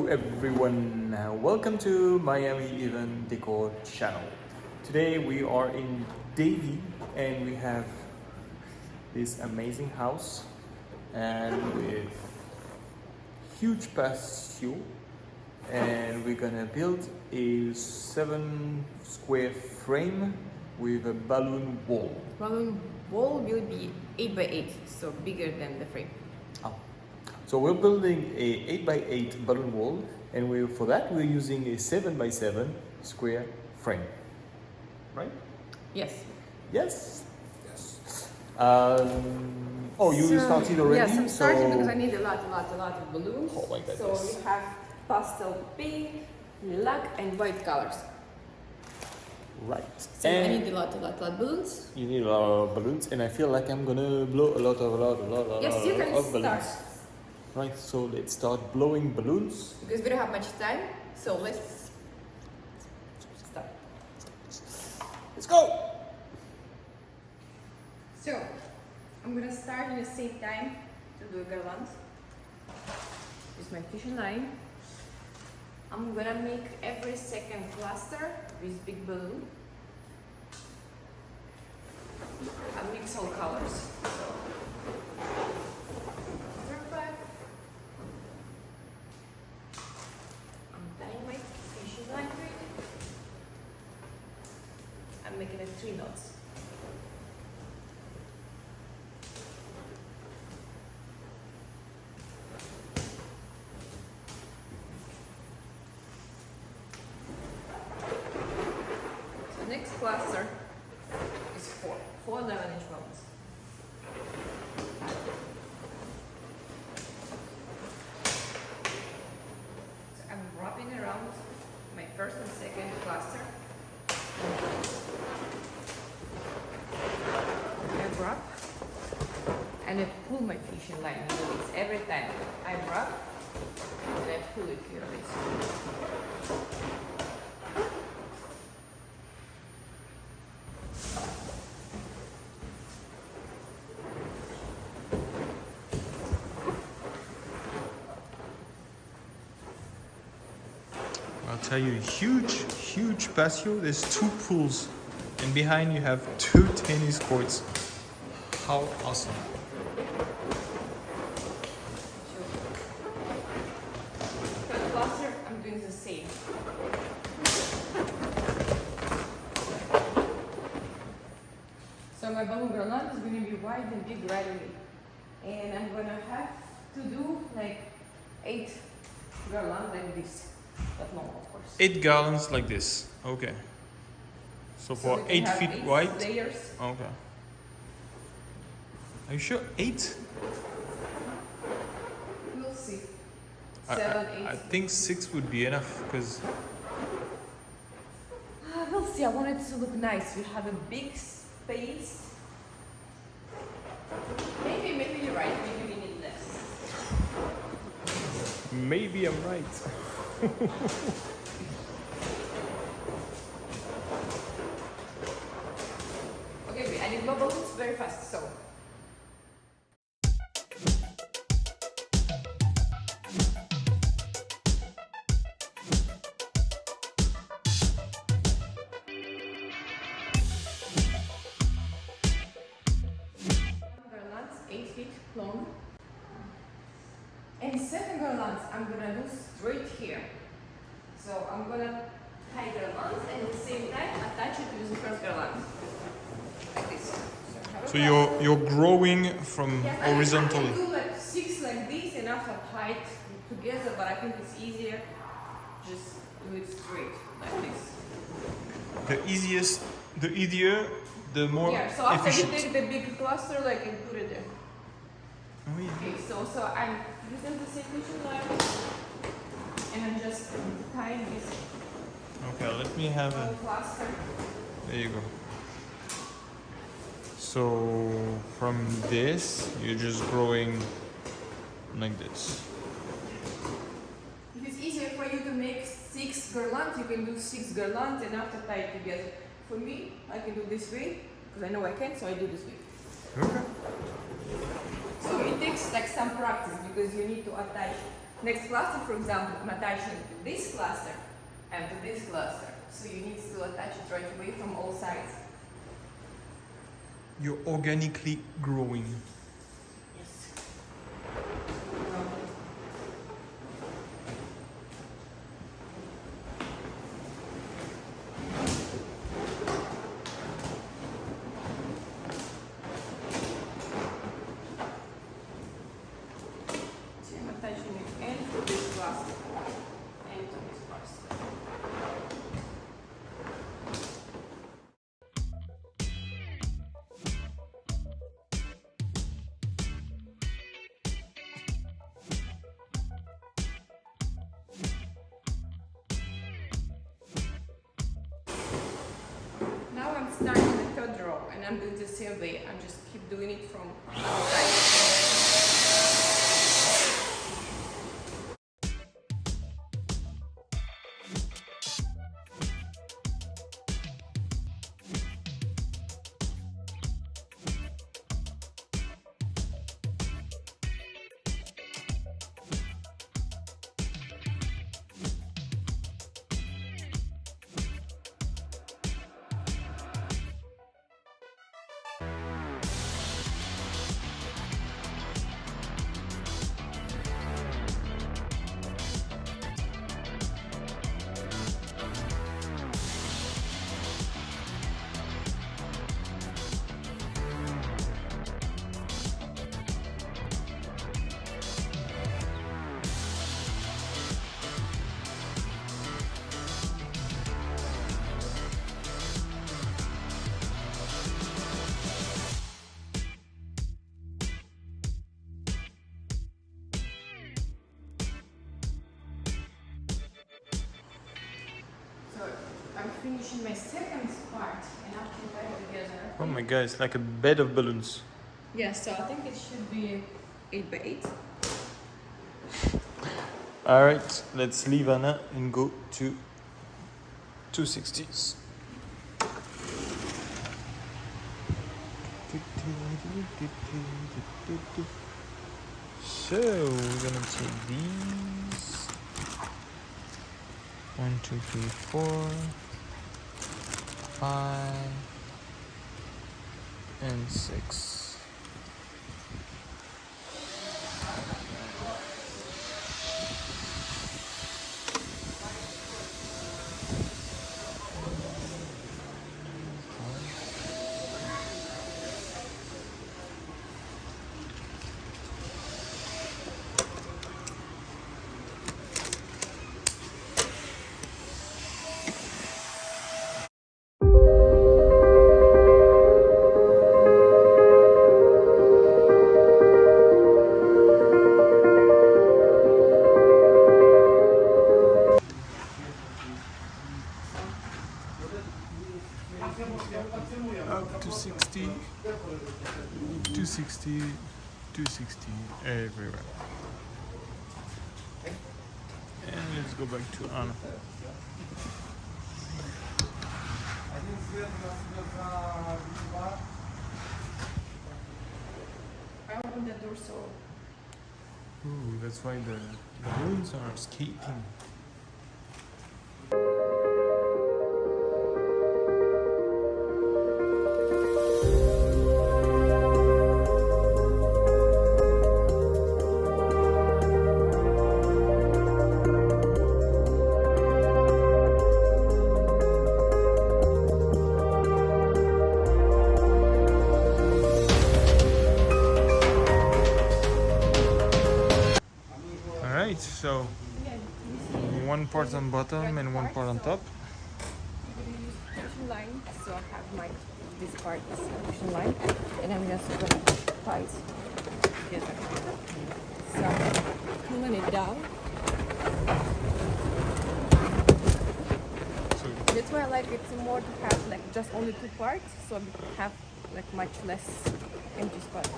Hello everyone, welcome to miamieventdecor channel. Today we are in Davie and we have this amazing house and with huge patio, and we're gonna build a 7 square frame with a balloon wall. Balloon wall will be 8 by 8, so bigger than the frame. So we're building a 8 by 8 balloon wall, and for that we're using a 7 by 7 square frame, right? Yes. Yes. Yes. Oh, you started already? Yes, I'm starting because I need a lot of balloons. Oh my goodness. So we have pastel pink, lilac, and white colors. Right. So I need a lot of balloons. You need a lot of balloons, and I feel like I'm gonna blow a lot of Yes, you can balloons. start. Right, so let's start blowing balloons. Because we don't have much time, so let's start. Let's go! So, I'm gonna start in the same time to do a garland. Use my fishing line. I'm gonna make every second cluster with big balloon. I mix all colors. Perfect. I'm tying my fishing line to it. I'm making it 3 knots. Next cluster is four 11-inch balloons. So I'm wrapping around my first and second cluster. I wrap and I pull my fishing line and release every time. I wrap and I pull it here. I'll tell you, huge patio. There's 2 pools, and behind you have 2 tennis courts. How awesome! For the cluster, I'm doing the same. So my balloon garland is going to be wide and big right away, and I'm going to have to do like 8 garlands like this. But no, of course. 8 garlands like this. Okay. So for 8 feet 8 wide. layers. Okay. Are you sure 8? We'll see. 7, 8. I think 6 would be enough because. We'll see. I want it to look nice. We have a big space. Maybe you're right. Maybe we need less. Maybe I'm right. Okay, I need more balloons very fast. So. Garlands 8 feet long, and 7 garlands I'm gonna do straight here. So I'm gonna tie garlands and at the same time attach it with the first garland, like this. So you're growing from horizontally. I can do like 6 like this and after tie it together, but I think it's easier just do it straight like this. The easier, the more Yeah. So after efficient. you take the big cluster, like and put it there. Oh, yeah. Okay, so I'm using the same fishing line and I'm just tying this Okay, let me have a. cluster. There you go. So from this, you're just growing like this. If it's easier for you to make 6 garlands, you can do 6 garlands and after tie it together. For me, I can do this way because I know I can, so I do this way. Okay. So it takes like some practice because you need to attach next cluster, for example, I'm attaching it to this cluster and to this cluster. So you need to attach it right away from all sides. You're organically growing. Yes. So I'm attaching it and to this cluster and to this cluster. Now I'm starting the third row and I'm doing the same way. I just keep doing it from outside. I'm finishing my second part and I can put it together. Oh my god, it's like a bed of balloons. Yeah, so I think it should be 8 by 8. Alright, let's leave Anna and go to 260s. So we're gonna take these 1, 2, 3, 4, 5, and 6. Up to 60, 260, 260 everywhere. And let's go back to Anna. I opened the door so Ooh, that's why the balloons are escaping. Alright, so one part on bottom and one part on top. I'm going to use fusion line, so I have my this part is fusion line, and I'm just going to tie it together. So pulling it down. So That's why I like it more to have like just only two parts, so I have like much less empty spot.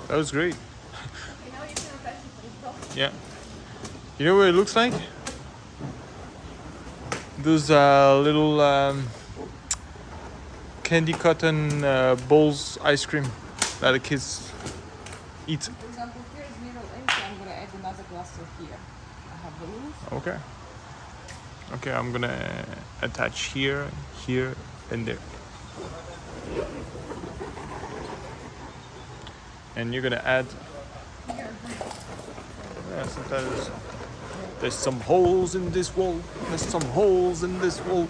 That was great. You know, you can attach it to the top. Yeah. You know what it looks like? Those little candy cotton balls ice cream that the kids eat. For example, here is middle empty. I'm gonna add another cluster here. I have balloons. Okay. Okay, I'm gonna attach here, here, and there. And you're gonna add. Here. Yeah, sometimes there's some holes in this wall. There's some holes in this wall.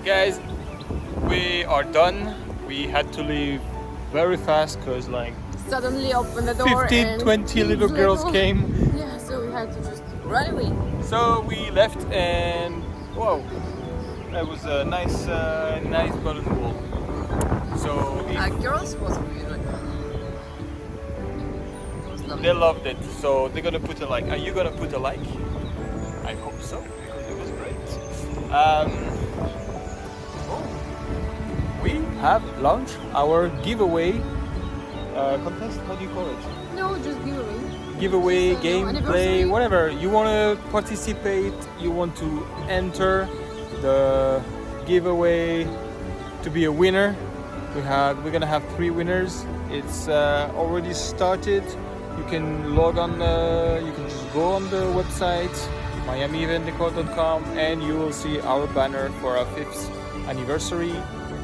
Guys, we are done. We had to leave very fast because like Suddenly open the door 15, and 20 little girls came. Yeah, so we had to just run away. So we left and wow, that was a nice button wall. So Girls was really like, they loved it. So they're gonna put a like. Are you gonna put a like? I hope so because it was great. We have launched our giveaway contest. How do you call it? no, just giveaway. Giveaway, Just, anniversary. gameplay, whatever. You want to participate, you want to enter the giveaway to be a winner. We're gonna have 3 winners. It's already started. You can log on. You can just go on the website miamieventdecor.com and you will see our banner for our 5th anniversary.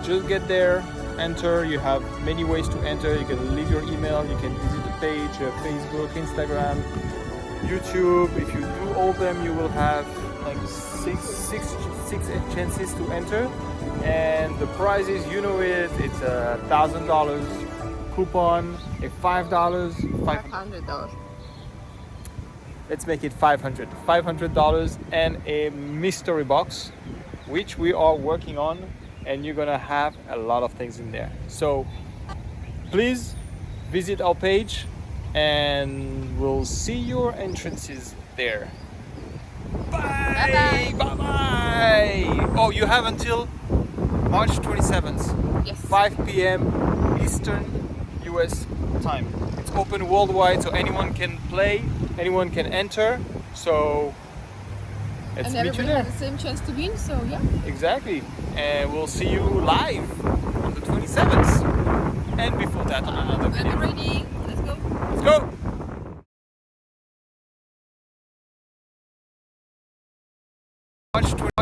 Just get there, enter. You have many ways to enter. You can leave your email. You can visit the page, Facebook, Instagram, YouTube. If you do all of them, you will have like six chances to enter. And the prizes, you know it. It's $1,000 coupon, a $5, $500. Let's make it $500 and a mystery box, which we are working on, and you're gonna have a lot of things in there. So please visit our page and we'll see your entrances there. Bye bye bye. Oh, you have until March 27th, Yes. 5 p.m. Eastern. You US time. It's open worldwide, so anyone can play, anyone can enter. So let's And meet you everybody there. has the same chance to win, so yeah. Exactly. And we'll see you live on the 27th. And before that on another And video. I'm ready. Let's go. Let's go! March